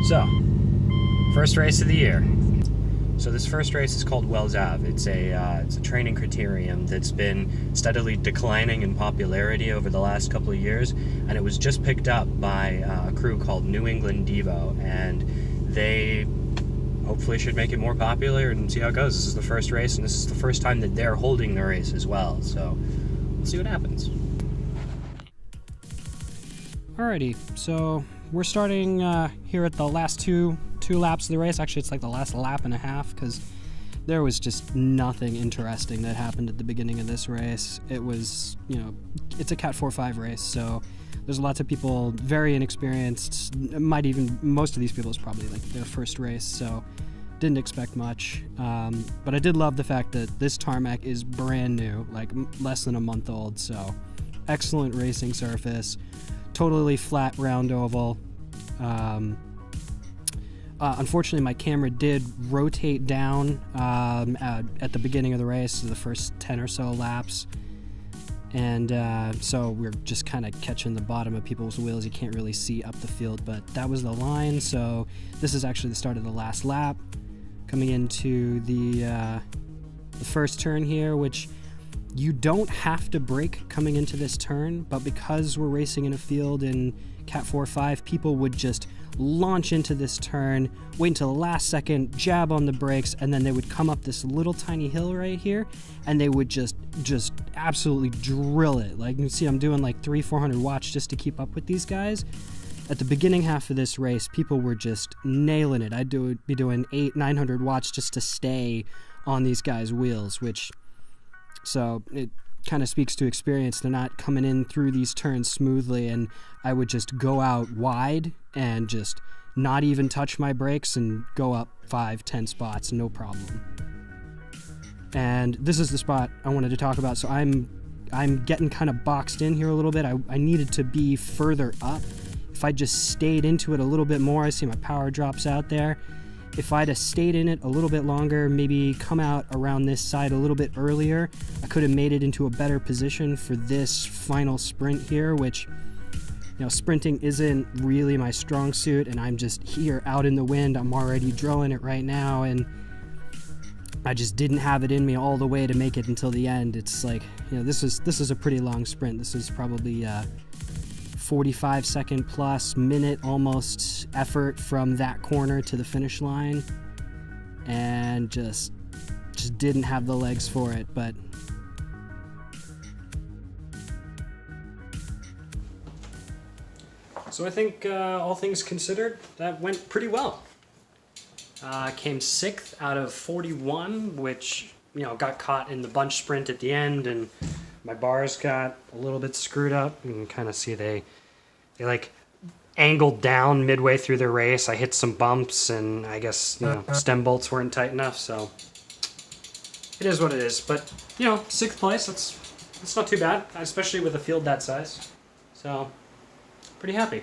So, first race of the year. So this first race is called Wells Ave. It's a training criterium that's been steadily declining in popularity over the last couple of years, and it was just picked up by a crew called New England Devo, and they hopefully should make it more popular and see how it goes. This is the first race, and this is the first time that they're holding the race as well, so we'll see what happens. Alrighty, so we're starting here at the last two laps of the race. Actually, it's like the last lap and a half, because there was just nothing interesting that happened at the beginning of this race. It was, it's a Cat 4-5 race, so there's lots of people very inexperienced. Most of these people is probably like their first race, so didn't expect much. But I did love the fact that this tarmac is brand new, like less than a month old, so excellent racing surface. Totally flat, round oval. Unfortunately, my camera did rotate down at the beginning of the race, the first 10 or so laps. And so we're just kind of catching the bottom of people's wheels. You can't really see up the field, but that was the line. So this is actually the start of the last lap. Coming into the first turn here, which you don't have to brake coming into this turn, but because we're racing in a field in Cat 4-5, people would just launch into this turn, wait until the last second, jab on the brakes, and then they would come up this little tiny hill right here, and they would just absolutely drill it. Like you can see, I'm doing like 300-400 watts just to keep up with these guys. At the beginning half of this race, people were just nailing it. I'd be doing 800-900 watts just to stay on these guys' wheels, so it kind of speaks to experience. They're not coming in through these turns smoothly, and I would just go out wide and just not even touch my brakes and go up 5-10 spots, no problem. And this is the spot I wanted to talk about. So I'm getting kind of boxed in here a little bit. I needed to be further up. If I just stayed into it a little bit more, I see my power drops out there. If I'd have stayed in it a little bit longer, maybe come out around this side a little bit earlier, I could have made it into a better position for this final sprint here, which, sprinting isn't really my strong suit, and I'm just here out in the wind. I'm already drilling it right now, and I just didn't have it in me all the way to make it until the end. It's like, this is a pretty long sprint. This is probably 45-second plus, minute almost effort from that corner to the finish line, and just didn't have the legs for it. But so I think all things considered, that went pretty well. Came 6th out of 41, which got caught in the bunch sprint at the end, and my bars got a little bit screwed up. You can kind of see they like angled down midway through the race. I hit some bumps, and I guess stem bolts weren't tight enough. So it is what it is. But 6th place, that's not too bad, especially with a field that size. So pretty happy.